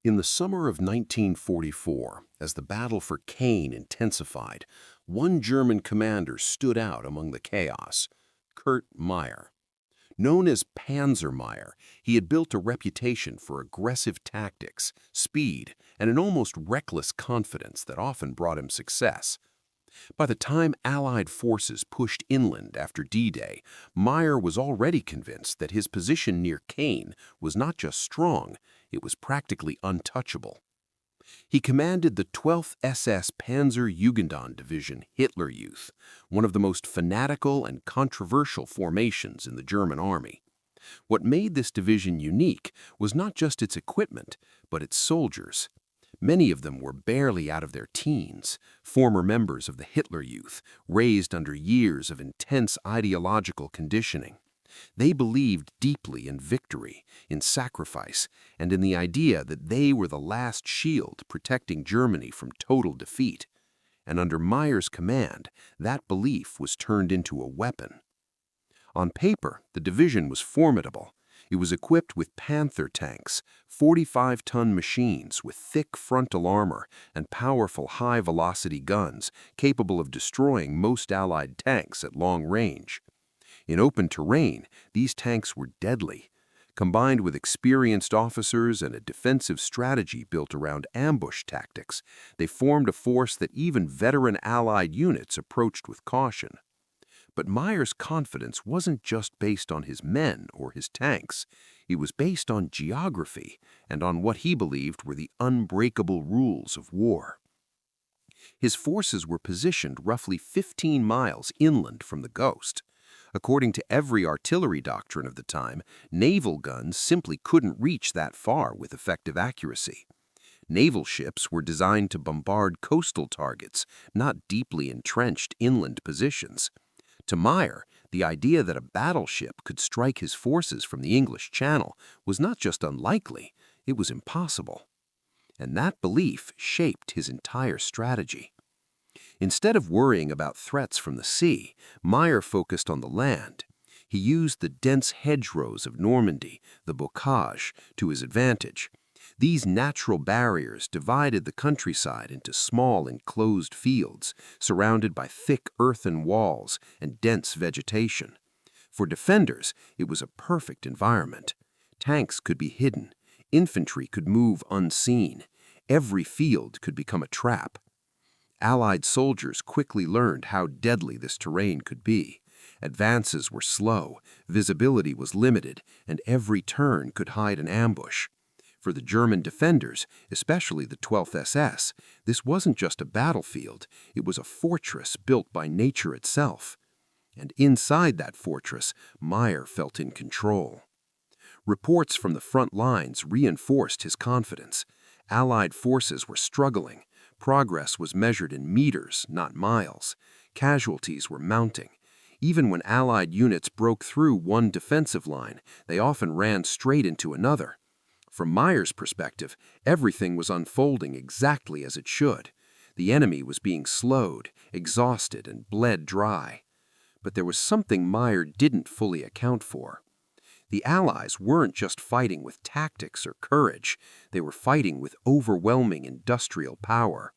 In the summer of 1944, as the battle for Caen intensified, one German commander stood out among the chaos: Kurt Meyer. Known as Panzer Meyer, he had built a reputation for aggressive tactics, speed, and an almost reckless confidence that often brought him success. By the time Allied forces pushed inland after D-Day, Meyer was already convinced that his position near Caen was not just strong, it was practically untouchable. He commanded the 12th SS Panzer Division Hitler Youth, one of the most fanatical and controversial formations in the German army. What made this division unique was not just its equipment, but its soldiers. Many of them were barely out of their teens, former members of the Hitler Youth, raised under years of intense ideological conditioning. They believed deeply in victory, in sacrifice, and in the idea that they were the last shield protecting Germany from total defeat. And under Meyer's command, that belief was turned into a weapon. On paper, the division was formidable. It was equipped with Panther tanks, 45-ton machines with thick frontal armor and powerful high-velocity guns capable of destroying most Allied tanks at long range. In open terrain, these tanks were deadly. Combined with experienced officers and a defensive strategy built around ambush tactics, they formed a force that even veteran Allied units approached with caution. But Meyer's confidence wasn't just based on his men or his tanks. It was based on geography and on what he believed were the unbreakable rules of war. His forces were positioned roughly 15 miles inland from the Ghost. According to every artillery doctrine of the time, naval guns simply couldn't reach that far with effective accuracy. Naval ships were designed to bombard coastal targets, not deeply entrenched inland positions. To Meyer, the idea that a battleship could strike his forces from the English Channel was not just unlikely, it was impossible. And that belief shaped his entire strategy. Instead of worrying about threats from the sea, Meyer focused on the land. He used the dense hedgerows of Normandy, the bocage, to his advantage. These natural barriers divided the countryside into small enclosed fields, surrounded by thick earthen walls and dense vegetation. For defenders, it was a perfect environment. Tanks could be hidden. Infantry could move unseen. Every field could become a trap. Allied soldiers quickly learned how deadly this terrain could be. Advances were slow, visibility was limited, and every turn could hide an ambush. For the German defenders, especially the 12th SS, this wasn't just a battlefield, it was a fortress built by nature itself. And inside that fortress, Meyer felt in control. Reports from the front lines reinforced his confidence. Allied forces were struggling. Progress was measured in meters, not miles. Casualties were mounting. Even when Allied units broke through one defensive line, they often ran straight into another. From Meyer's perspective, everything was unfolding exactly as it should. The enemy was being slowed, exhausted, and bled dry. But there was something Meyer didn't fully account for. The Allies weren't just fighting with tactics or courage, they were fighting with overwhelming industrial power.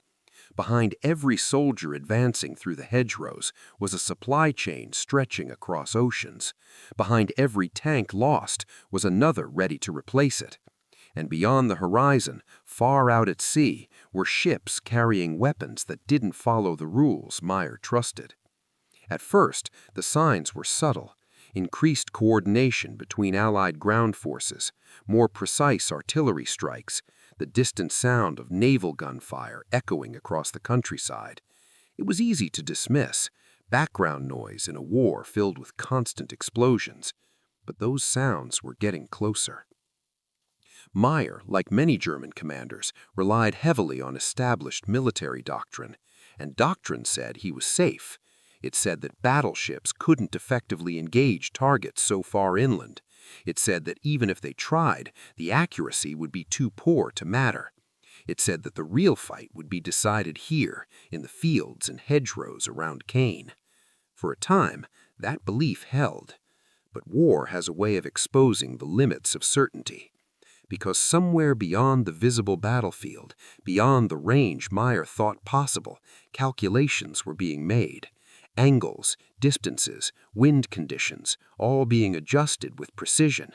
Behind every soldier advancing through the hedgerows was a supply chain stretching across oceans. Behind every tank lost was another ready to replace it. And beyond the horizon, far out at sea, were ships carrying weapons that didn't follow the rules Meyer trusted. At first, the signs were subtle. Increased coordination between Allied ground forces, more precise artillery strikes, the distant sound of naval gunfire echoing across the countryside. It was easy to dismiss, background noise in a war filled with constant explosions. But those sounds were getting closer. Meyer, like many German commanders, relied heavily on established military doctrine, and doctrine said he was safe. It said that battleships couldn't effectively engage targets so far inland. It said that even if they tried, the accuracy would be too poor to matter. It said that the real fight would be decided here, in the fields and hedgerows around Caen. For a time, that belief held. But war has a way of exposing the limits of certainty. because somewhere beyond the visible battlefield, beyond the range Meyer thought possible, calculations were being made. Angles, distances, wind conditions, all being adjusted with precision.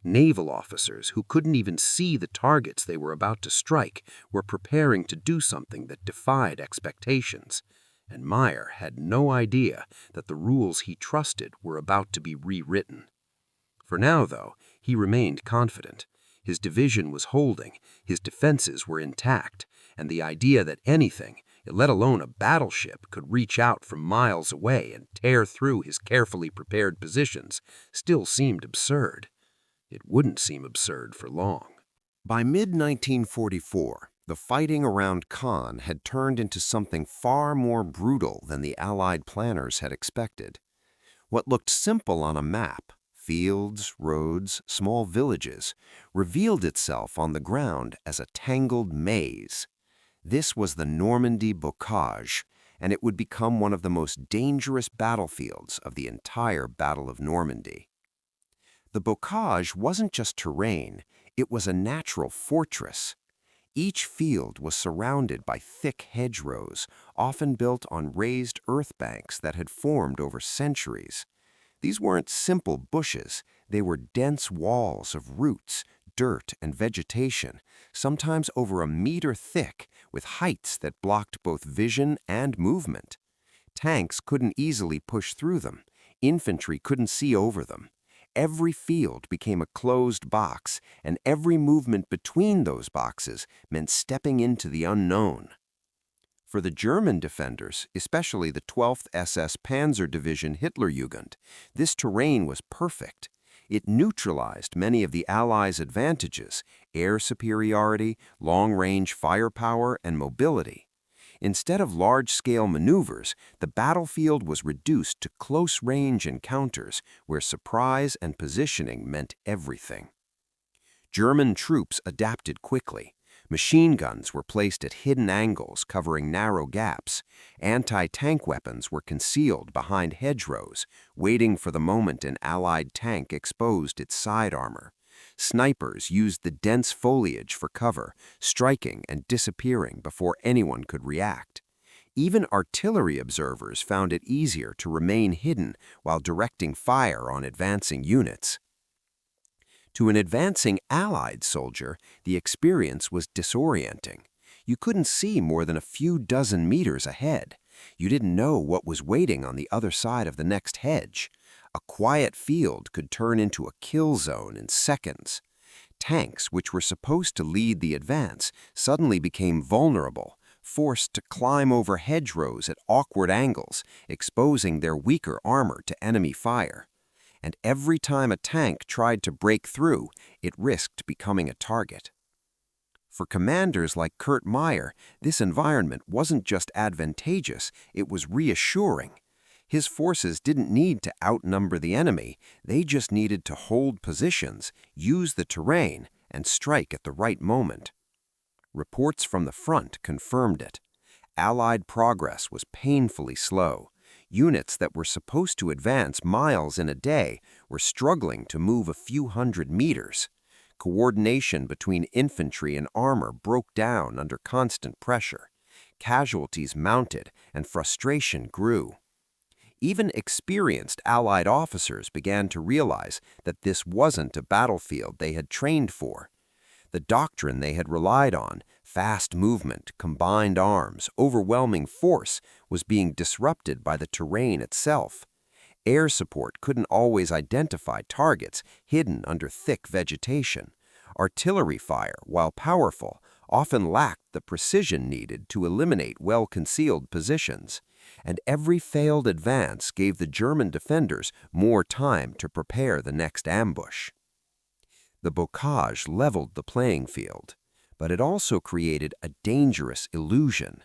Naval officers who couldn't even see the targets they were about to strike were preparing to do something that defied expectations. And Meyer had no idea that the rules he trusted were about to be rewritten. For now, though, he remained confident. His division was holding, his defenses were intact, and the idea that anything, let alone a battleship, could reach out from miles away and tear through his carefully prepared positions still seemed absurd. It wouldn't seem absurd for long. By mid-1944, the fighting around Caen had turned into something far more brutal than the Allied planners had expected. What looked simple on a map, fields, roads, small villages, revealed itself on the ground as a tangled maze. This was the Normandy bocage, and it would become one of the most dangerous battlefields of the entire Battle of Normandy. The bocage wasn't just terrain, it was a natural fortress. Each field was surrounded by thick hedgerows, often built on raised earth banks that had formed over centuries. These weren't simple bushes, they were dense walls of roots, dirt, and vegetation, sometimes over a meter thick, with heights that blocked both vision and movement. Tanks couldn't easily push through them, infantry couldn't see over them. Every field became a closed box, and every movement between those boxes meant stepping into the unknown. For the German defenders, especially the 12th SS Panzer Division Hitlerjugend, this terrain was perfect. It neutralized many of the Allies' advantages: air superiority, long-range firepower, and mobility. Instead of large-scale maneuvers, the battlefield was reduced to close-range encounters where surprise and positioning meant everything. German troops adapted quickly. Machine guns were placed at hidden angles covering narrow gaps. Anti-tank weapons were concealed behind hedgerows, waiting for the moment an Allied tank exposed its side armor. Snipers used the dense foliage for cover, striking and disappearing before anyone could react. Even artillery observers found it easier to remain hidden while directing fire on advancing units. To an advancing Allied soldier, the experience was disorienting. You couldn't see more than a few dozen meters ahead. You didn't know what was waiting on the other side of the next hedge. A quiet field could turn into a kill zone in seconds. Tanks, which were supposed to lead the advance, suddenly became vulnerable, forced to climb over hedgerows at awkward angles, exposing their weaker armor to enemy fire. And every time a tank tried to break through, it risked becoming a target. For commanders like Kurt Meyer, this environment wasn't just advantageous, it was reassuring. His forces didn't need to outnumber the enemy, they just needed to hold positions, use the terrain, and strike at the right moment. Reports from the front confirmed it. Allied progress was painfully slow. Units that were supposed to advance miles in a day were struggling to move a few hundred meters. Coordination between infantry and armor broke down under constant pressure. Casualties mounted, and frustration grew. Even experienced Allied officers began to realize that this wasn't a battlefield they had trained for. The doctrine they had relied on, fast movement, combined arms, overwhelming force, was being disrupted by the terrain itself. Air support couldn't always identify targets hidden under thick vegetation. Artillery fire, while powerful, often lacked the precision needed to eliminate well-concealed positions. And every failed advance gave the German defenders more time to prepare the next ambush. The bocage leveled the playing field, but it also created a dangerous illusion.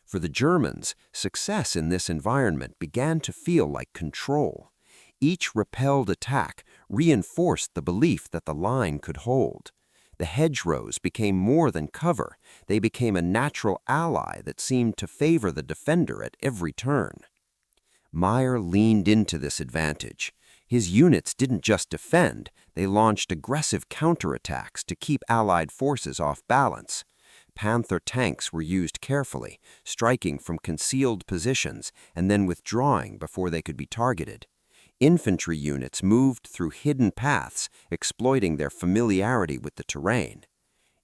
For the Germans, success in this environment began to feel like control. Each repelled attack reinforced the belief that the line could hold. The hedgerows became more than cover, they became a natural ally that seemed to favor the defender at every turn. Meyer leaned into this advantage. His units didn't just defend, they launched aggressive counterattacks to keep Allied forces off balance. Panther tanks were used carefully, striking from concealed positions and then withdrawing before they could be targeted. Infantry units moved through hidden paths, exploiting their familiarity with the terrain.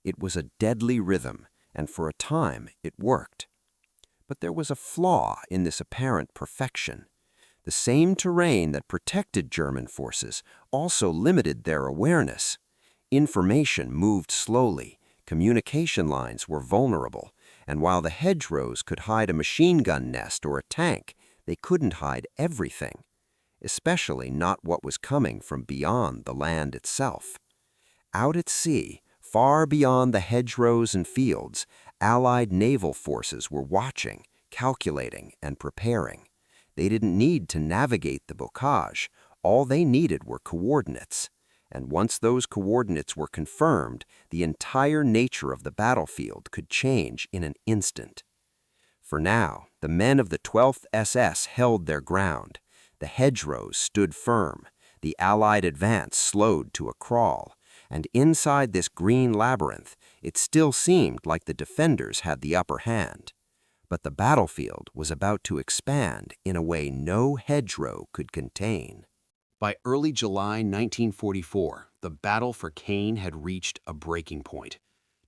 It was a deadly rhythm, and for a time it worked. But there was a flaw in this apparent perfection. The same terrain that protected German forces also limited their awareness. Information moved slowly, communication lines were vulnerable, and while the hedgerows could hide a machine gun nest or a tank, they couldn't hide everything, especially not what was coming from beyond the land itself. Out at sea, far beyond the hedgerows and fields, Allied naval forces were watching, calculating, and preparing. They didn't need to navigate the bocage. All they needed were coordinates. And once those coordinates were confirmed, the entire nature of the battlefield could change in an instant. For now, the men of the 12th SS held their ground. The hedgerows stood firm. The Allied advance slowed to a crawl. And inside this green labyrinth, it still seemed like the defenders had the upper hand. But the battlefield was about to expand in a way no hedgerow could contain. By early July 1944, the battle for Caen had reached a breaking point.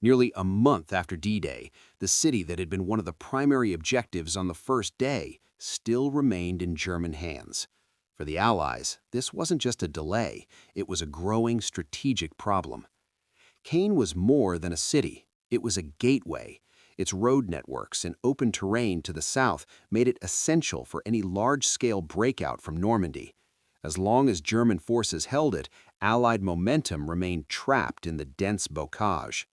Nearly a month after D-Day, the city that had been one of the primary objectives on the first day still remained in German hands. For the Allies, this wasn't just a delay, it was a growing strategic problem. Caen was more than a city, it was a gateway. Its road networks and open terrain to the south made it essential for any large-scale breakout from Normandy. As long as German forces held it, Allied momentum remained trapped in the dense bocage.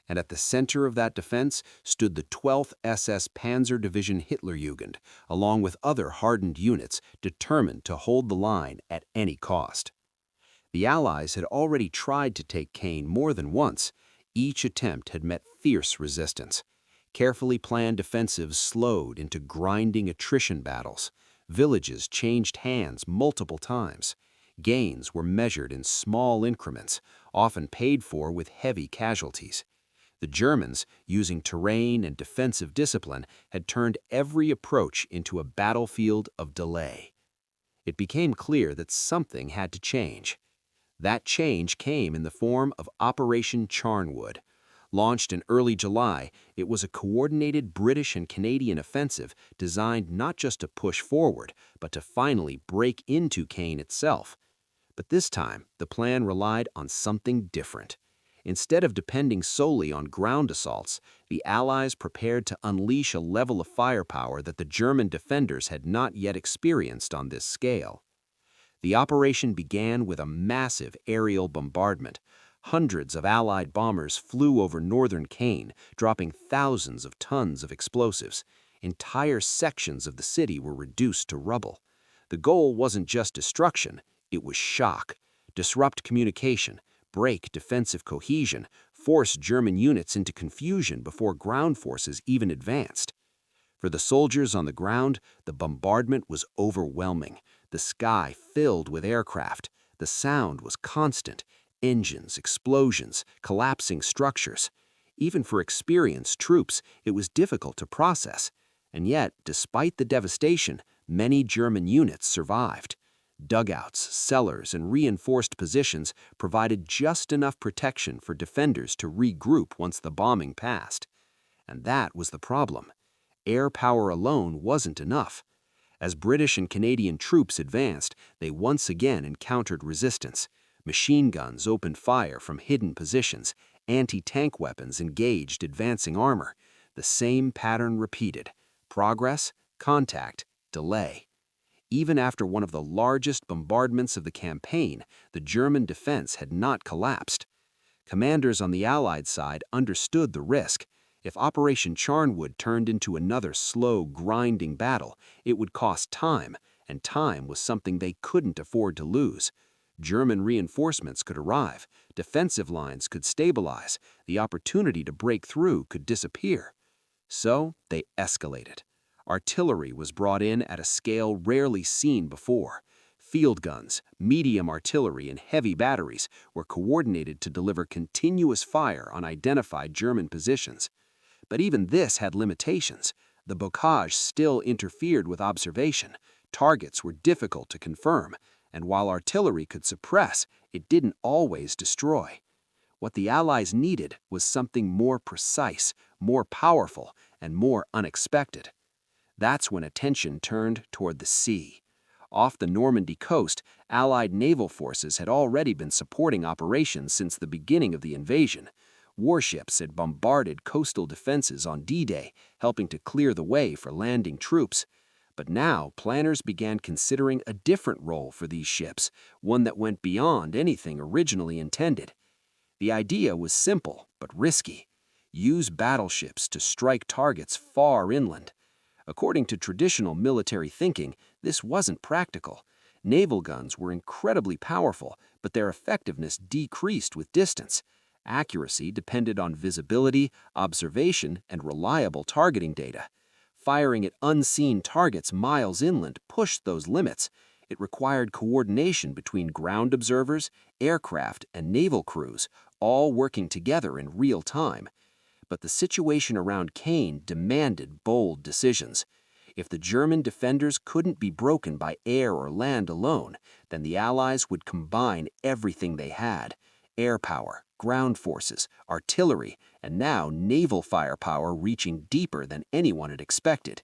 And at the center of that defense stood the 12th SS Panzer Division Hitlerjugend, along with other hardened units determined to hold the line at any cost. The Allies had already tried to take Caen more than once. Each attempt had met fierce resistance. Carefully planned defensives slowed into grinding attrition battles. Villages changed hands multiple times. Gains were measured in small increments, often paid for with heavy casualties. The Germans, using terrain and defensive discipline, had turned every approach into a battlefield of delay. It became clear that something had to change. That change came in the form of Operation Charnwood. Launched in early July, it was a coordinated British and Canadian offensive designed not just to push forward, but to finally break into Caen itself. But this time, the plan relied on something different. Instead of depending solely on ground assaults, the Allies prepared to unleash a level of firepower that the German defenders had not yet experienced on this scale. The operation began with a massive aerial bombardment. Hundreds of Allied bombers flew over northern Caen, dropping thousands of tons of explosives. Entire sections of the city were reduced to rubble. The goal wasn't just destruction, it was shock. Disrupt communication, break defensive cohesion, force German units into confusion before ground forces even advanced. For the soldiers on the ground, the bombardment was overwhelming. The sky filled with aircraft. The sound was constant. Engines, explosions, collapsing structures. Even for experienced troops, it was difficult to process. And yet, despite the devastation, many German units survived. Dugouts, cellars, and reinforced positions provided just enough protection for defenders to regroup once the bombing passed. And that was the problem. Air power alone wasn't enough. As British and Canadian troops advanced, they once again encountered resistance. Machine guns opened fire from hidden positions. Anti-tank weapons engaged advancing armor. The same pattern repeated. Progress, contact, delay. Even after one of the largest bombardments of the campaign, the German defense had not collapsed. Commanders on the Allied side understood the risk. If Operation Charnwood turned into another slow, grinding battle, it would cost time, and time was something they couldn't afford to lose. German reinforcements could arrive, defensive lines could stabilize, the opportunity to break through could disappear. So they escalated. Artillery was brought in at a scale rarely seen before. Field guns, medium artillery, and heavy batteries were coordinated to deliver continuous fire on identified German positions. But even this had limitations. The bocage still interfered with observation, targets were difficult to confirm, and while artillery could suppress, it didn't always destroy. What the Allies needed was something more precise, more powerful, and more unexpected. That's when attention turned toward the sea. Off the Normandy coast, Allied naval forces had already been supporting operations since the beginning of the invasion. Warships had bombarded coastal defenses on D-Day, helping to clear the way for landing troops. But now, planners began considering a different role for these ships, one that went beyond anything originally intended. The idea was simple, but risky. Use battleships to strike targets far inland. According to traditional military thinking, this wasn't practical. Naval guns were incredibly powerful, but their effectiveness decreased with distance. Accuracy depended on visibility, observation, and reliable targeting data. Firing at unseen targets miles inland pushed those limits. It required coordination between ground observers, aircraft, and naval crews, all working together in real time. But the situation around Caen demanded bold decisions. If the German defenders couldn't be broken by air or land alone, then the Allies would combine everything they had: air power, ground forces, artillery, and now naval firepower reaching deeper than anyone had expected.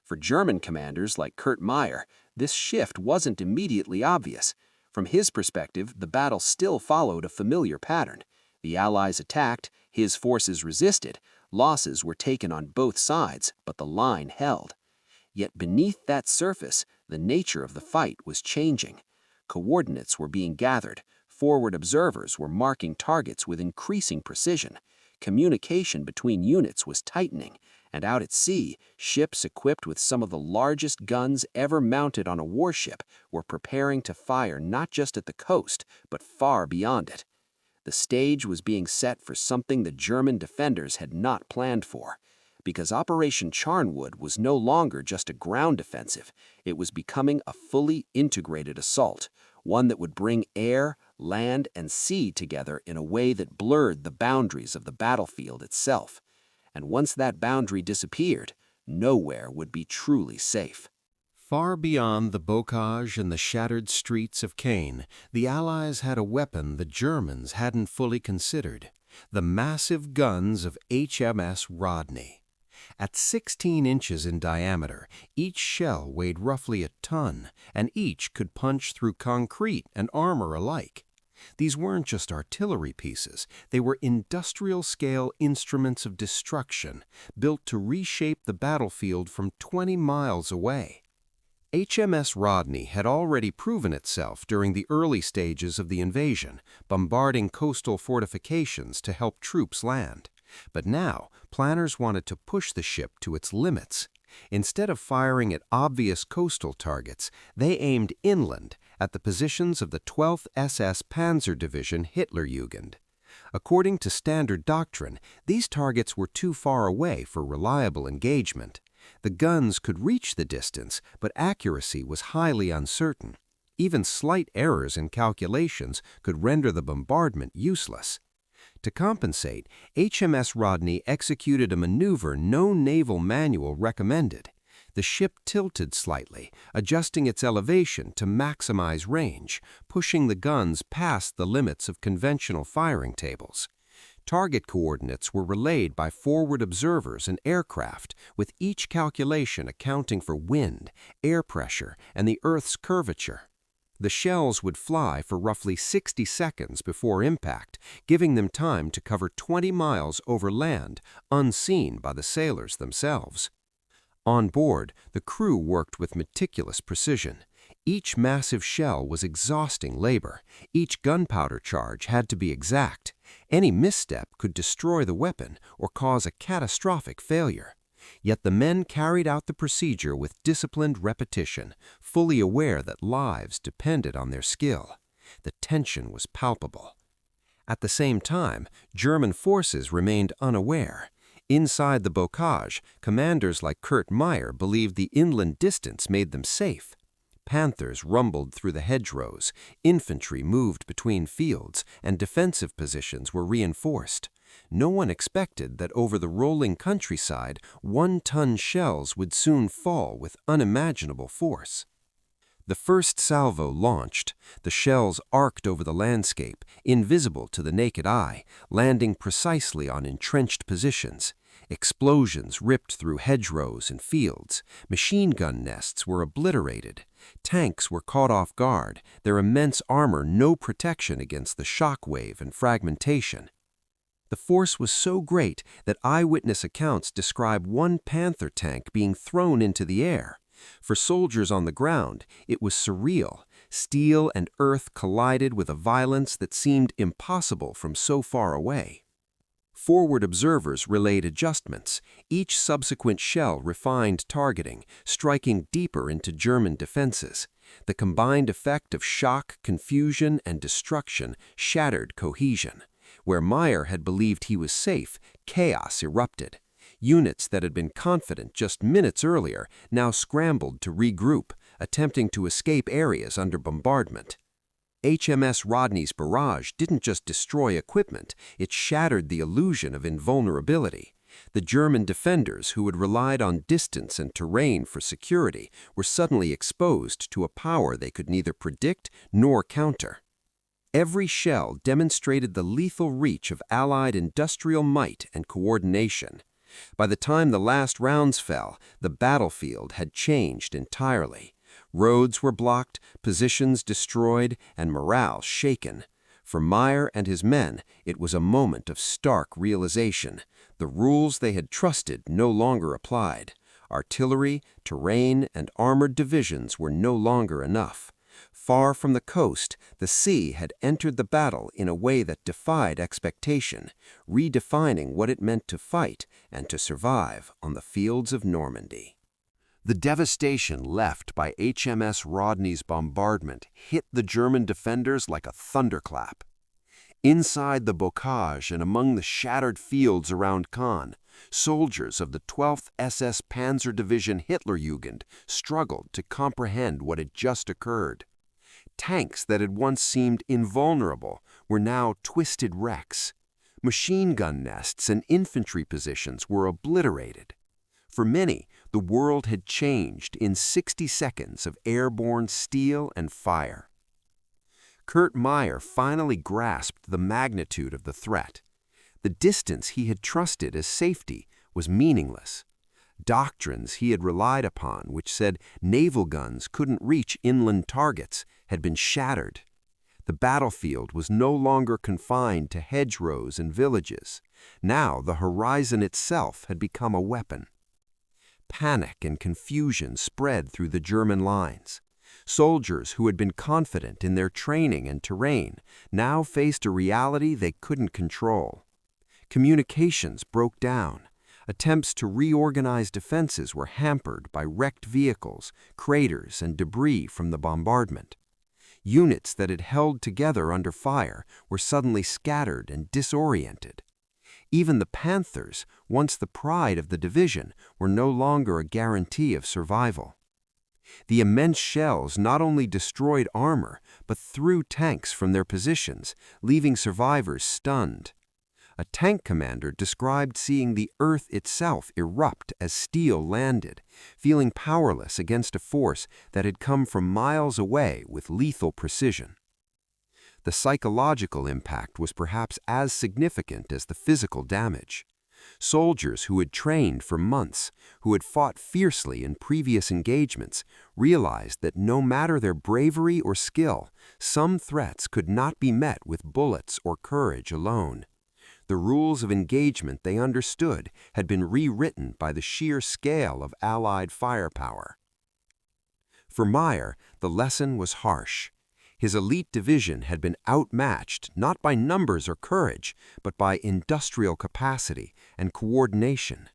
For German commanders like Kurt Meyer, this shift wasn't immediately obvious. From his perspective, the battle still followed a familiar pattern. The Allies attacked, his forces resisted, losses were taken on both sides, but the line held. Yet beneath that surface, the nature of the fight was changing. Coordinates were being gathered, forward observers were marking targets with increasing precision, communication between units was tightening, and out at sea, ships equipped with some of the largest guns ever mounted on a warship were preparing to fire not just at the coast, but far beyond it. The stage was being set for something the German defenders had not planned for. Because Operation Charnwood was no longer just a ground offensive, it was becoming a fully integrated assault, one that would bring air, land, and sea together in a way that blurred the boundaries of the battlefield itself. And once that boundary disappeared, nowhere would be truly safe. Far beyond the bocage and the shattered streets of Caen, the Allies had a weapon the Germans hadn't fully considered: the massive guns of HMS Rodney. At 16 inches in diameter, each shell weighed roughly a ton, and each could punch through concrete and armor alike. These weren't just artillery pieces, they were industrial-scale instruments of destruction, built to reshape the battlefield from 20 miles away. HMS Rodney had already proven itself during the early stages of the invasion, bombarding coastal fortifications to help troops land. But now, planners wanted to push the ship to its limits. Instead of firing at obvious coastal targets, they aimed inland at the positions of the 12th SS Panzer Division Hitlerjugend. According to standard doctrine, these targets were too far away for reliable engagement. The guns could reach the distance, but accuracy was highly uncertain. Even slight errors in calculations could render the bombardment useless. To compensate, HMS Rodney executed a maneuver no naval manual recommended. The ship tilted slightly, adjusting its elevation to maximize range, pushing the guns past the limits of conventional firing tables. Target coordinates were relayed by forward observers and aircraft, with each calculation accounting for wind, air pressure, and the Earth's curvature. The shells would fly for roughly 60 seconds before impact, giving them time to cover 20 miles over land, unseen by the sailors themselves. On board, the crew worked with meticulous precision. Each massive shell was exhausting labor. Each gunpowder charge had to be exact. Any misstep could destroy the weapon or cause a catastrophic failure. Yet the men carried out the procedure with disciplined repetition, fully aware that lives depended on their skill. The tension was palpable. At the same time, German forces remained unaware. Inside the bocage, commanders like Kurt Meyer believed the inland distance made them safe. Panthers rumbled through the hedgerows, infantry moved between fields, and defensive positions were reinforced. No one expected that over the rolling countryside, 1-ton shells would soon fall with unimaginable force. The first salvo launched. The shells arced over the landscape, invisible to the naked eye, landing precisely on entrenched positions. Explosions ripped through hedgerows and fields. Machine gun nests were obliterated. Tanks were caught off guard, their immense armor no protection against the shock wave and fragmentation. The force was so great that eyewitness accounts describe one Panther tank being thrown into the air. For soldiers on the ground, it was surreal. Steel and earth collided with a violence that seemed impossible from so far away. Forward observers relayed adjustments. Each subsequent shell refined targeting, striking deeper into German defenses. The combined effect of shock, confusion, and destruction shattered cohesion. Where Meyer had believed he was safe, chaos erupted. Units that had been confident just minutes earlier now scrambled to regroup, attempting to escape areas under bombardment. HMS Rodney's barrage didn't just destroy equipment, it shattered the illusion of invulnerability. The German defenders, who had relied on distance and terrain for security, were suddenly exposed to a power they could neither predict nor counter. Every shell demonstrated the lethal reach of Allied industrial might and coordination. By the time the last rounds fell, the battlefield had changed entirely. Roads were blocked, positions destroyed, and morale shaken. For Meyer and his men, it was a moment of stark realization. The rules they had trusted no longer applied. Artillery, terrain, and armored divisions were no longer enough. Far from the coast, the sea had entered the battle in a way that defied expectation, redefining what it meant to fight and to survive on the fields of Normandy. The devastation left by HMS Rodney's bombardment hit the German defenders like a thunderclap. Inside the bocage and among the shattered fields around Caen, soldiers of the 12th SS Panzer Division Hitlerjugend struggled to comprehend what had just occurred. Tanks that had once seemed invulnerable were now twisted wrecks. Machine gun nests and infantry positions were obliterated. For many, the world had changed in 60 seconds of airborne steel and fire. Kurt Meyer finally grasped the magnitude of the threat. The distance he had trusted as safety was meaningless. Doctrines he had relied upon, which said naval guns couldn't reach inland targets, had been shattered. The battlefield was no longer confined to hedgerows and villages. Now the horizon itself had become a weapon. Panic and confusion spread through the German lines. Soldiers who had been confident in their training and terrain now faced a reality they couldn't control. Communications broke down. Attempts to reorganize defenses were hampered by wrecked vehicles, craters, and debris from the bombardment. Units that had held together under fire were suddenly scattered and disoriented. Even the Panthers, once the pride of the division, were no longer a guarantee of survival. The immense shells not only destroyed armor, but threw tanks from their positions, leaving survivors stunned. A tank commander described seeing the earth itself erupt as steel landed, feeling powerless against a force that had come from miles away with lethal precision. The psychological impact was perhaps as significant as the physical damage. Soldiers who had trained for months, who had fought fiercely in previous engagements, realized that no matter their bravery or skill, some threats could not be met with bullets or courage alone. The rules of engagement they understood had been rewritten by the sheer scale of Allied firepower. For Meyer, the lesson was harsh. His elite division had been outmatched not by numbers or courage, but by industrial capacity and coordination.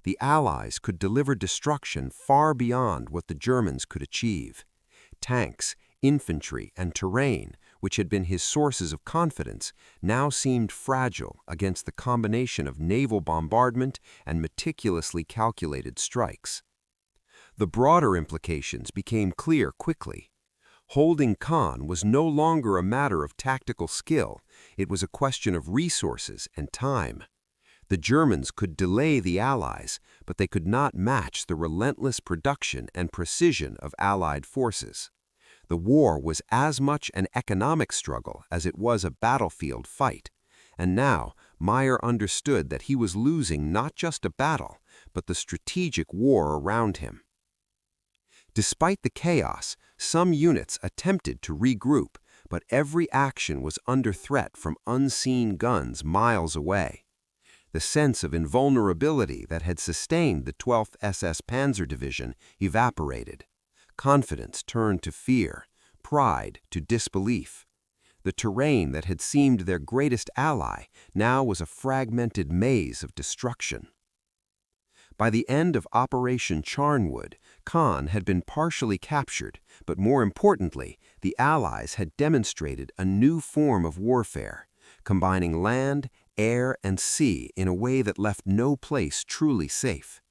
The Allies could deliver destruction far beyond what the Germans could achieve. Tanks, infantry, and terrain, which had been his sources of confidence, now seemed fragile against the combination of naval bombardment and meticulously calculated strikes. The broader implications became clear quickly. Holding Caen was no longer a matter of tactical skill, it was a question of resources and time. The Germans could delay the Allies, but they could not match the relentless production and precision of Allied forces. The war was as much an economic struggle as it was a battlefield fight, and now Meyer understood that he was losing not just a battle, but the strategic war around him. Despite the chaos, some units attempted to regroup, but every action was under threat from unseen guns miles away. The sense of invulnerability that had sustained the 12th SS Panzer Division evaporated. Confidence turned to fear, pride to disbelief. The terrain that had seemed their greatest ally now was a fragmented maze of destruction. By the end of Operation Charnwood, Caen had been partially captured, but more importantly, the Allies had demonstrated a new form of warfare, combining land, air, and sea in a way that left no place truly safe.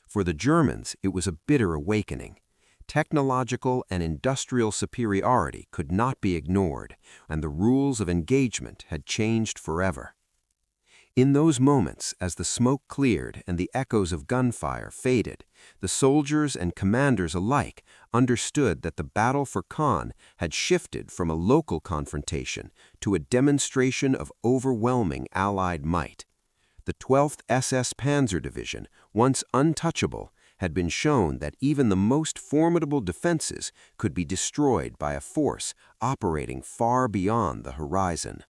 For the Germans, it was a bitter awakening. Technological and industrial superiority could not be ignored, and the rules of engagement had changed forever. In those moments, as the smoke cleared and the echoes of gunfire faded, the soldiers and commanders alike understood that the battle for Caen had shifted from a local confrontation to a demonstration of overwhelming Allied might. The 12th SS Panzer Division, once untouchable, had been shown that even the most formidable defenses could be destroyed by a force operating far beyond the horizon.